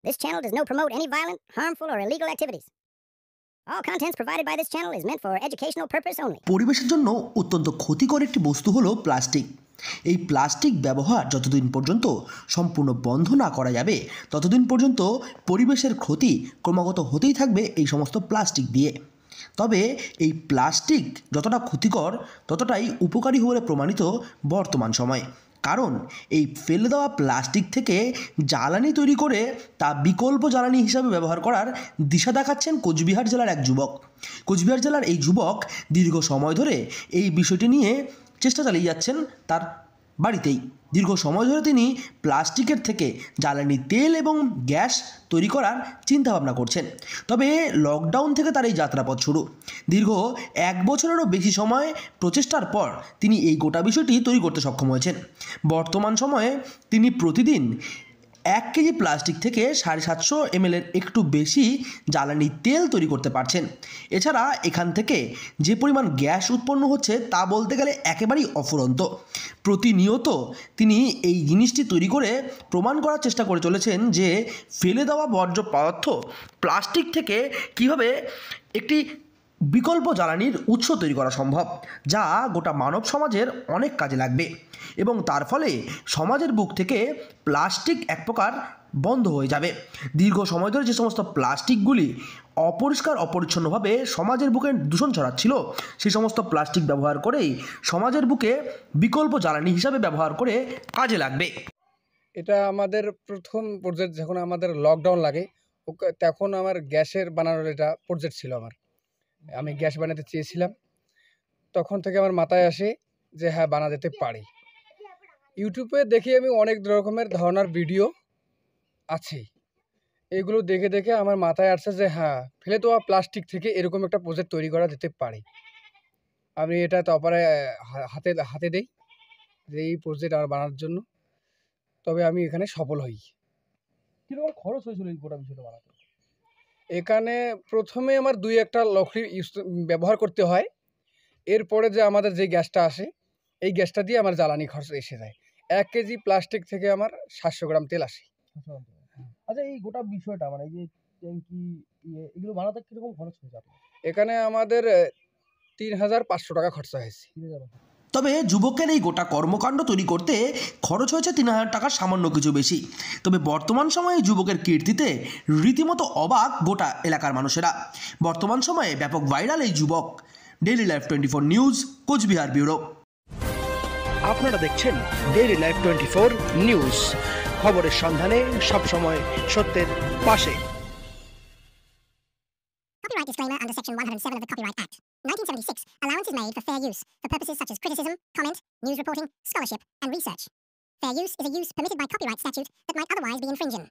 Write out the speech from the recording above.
This channel does not promote any violent, harmful, or illegal activities. All contents provided by this channel is meant for educational purpose only. পরিবেশের জন্য অত্যন্ত ক্ষতিকর একটি বস্তু হলো plastic. এই প্লাস্টিক ব্যবহার যতদিন পর্যন্ত সম্পূর্ণ বন্ধ না করা যাবে ততদিন পর্যন্ত পরিবেশের ক্ষতি ক্রমাগত হতেই থাকবে এই সমস্ত প্লাস্টিক দিয়ে। তবে এই প্লাস্টিক যতটা ক্ষতিকর ততটাই উপকারী বলে প্রমাণিত বর্তমান সময়ে। কারণ এই ফেলে দেওয়া প্লাস্টিক থেকে জ্বালানি তৈরি করে তা বিকল্প জ্বালানি হিসাবে ব্যবহার করার দিশা দেখাচ্ছেন কোচবিহার জেলার এক যুবক। কোচবিহার জেলার এই যুবক দীর্ঘ সময় ধরে এই বিষয়টি নিয়ে চেষ্টা চালিয়ে যাচ্ছেন তার বাড়িতেই। দীর্ঘ সময় ধরে তিনি প্লাস্টিকের থেকে জ্বালানি তেল এবং গ্যাস তৈরি করার চিন্তাভাবনা করছেন। তবে লকডাউন থেকে তার এই যাত্রাপথ শুরু। দীর্ঘ 1 বছরেরও বেশি সময় প্রচেষ্টার পর তিনি এই গোটা বিষয়টি তৈরি করতে সক্ষম হয়েছেন। বর্তমান সময়ে তিনি প্রতিদিন 1 কেজি প্লাস্টিক থেকে 750 ml একটু বেশি জ্বালানি তেল তৈরি করতে পারছেন। এছাড়া এখান থেকে যে পরিমাণ গ্যাস উৎপন্ন হচ্ছে তা বলতে গেলে একেবারেই অফুরন্ত। প্রতিনিয়ত তিনি এই জিনিসটি তৈরি করে প্রমাণ করার চেষ্টা করে চলেছেন যে ফেলে দেওয়া বর্জ্য পদার্থ প্লাস্টিক থেকে কীভাবে একটি বিকল্প জ্বালানির উৎস তৈরি করা সম্ভব, যা গোটা মানব সমাজের অনেক কাজে লাগবে এবং তার ফলে সমাজের বুক থেকে প্লাস্টিক এক প্রকার বন্ধ হয়ে যাবে। দীর্ঘ সময় ধরে যে সমস্ত প্লাস্টিকগুলি অপরিষ্কার অপরিচ্ছন্নভাবে সমাজের বুকে দূষণ ছড়াচ্ছিল, সেই সমস্ত প্লাস্টিক ব্যবহার করেই সমাজের বুকে বিকল্প জ্বালানি হিসাবে ব্যবহার করে কাজে লাগবে। এটা আমাদের প্রথম প্রজেক্ট। যখন আমাদের লকডাউন লাগে তখন আমার গ্যাসের বানানোর এটা প্রজেক্ট ছিল। আমি গ্যাস বানাতে চেয়েছিলাম। তখন থেকে আমার মাথায় আসে যে হ্যাঁ, বানা যেতে পারে। ইউটিউবে দেখি আমি অনেক রকমের ধরনের ভিডিও আছে, এগুলো দেখে দেখে আমার মাথায় আসছে যে হ্যাঁ, ফেলে দেওয়া প্লাস্টিক থেকে এরকম একটা প্রজেক্ট তৈরি করা যেতে পারে। আমি এটা তারপরে হাতে দেই যে এই প্রজেক্ট আমার বানানোর জন্য। তবে আমি এখানে সফল হই। কীরকম খরচ হয়েছিল এই গোটা বিষয়টা বানাতে? এখানে প্রথমে আমার 2-1টা লকড়ি ব্যবহার করতে হয়। এরপরে যে আমাদের যে গ্যাসটা আসে এই গ্যাসটা দিয়ে আমার জ্বালানি খরচ এসে যায়। 1 কেজি প্লাস্টিক থেকে আমার 700 গ্রাম তেল আসে। আচ্ছা, এই গোটা বিষয়টা মানে এই যে ট্যাঙ্কি এগুলো বানাতে কীরকম খরচ হয়েছে আপনার? এখানে আমাদের 3,500 টাকা খরচা হয়েছে। তবে যুবকের এই গোটা কর্মকাণ্ড তৈরি করতে খরচ হয়েছে 3,000 টাকার সামান্য কিছু বেশি। তবে বর্তমান সময়ে যুবকের কীর্তিতে রীতিমতো অবাক গোটা এলাকার মানুষেরা। বর্তমান সময়ে ব্যাপক ভাইরাল এই যুবক। Daily Life 24 News, Cooch Behar bureau. আপনারা দেখছেন ডেইলি লাইফ 24 নিউজ, খবরের সন্ধানে সবসময় সত্যের পাশে। Copyright disclaimer under Section 107 of the Copyright Act. 1976. Allowance is made for fair use for purposes such as criticism, comment, news reporting, scholarship, and research. Fair use is a use permitted by copyright statute that might otherwise be infringing.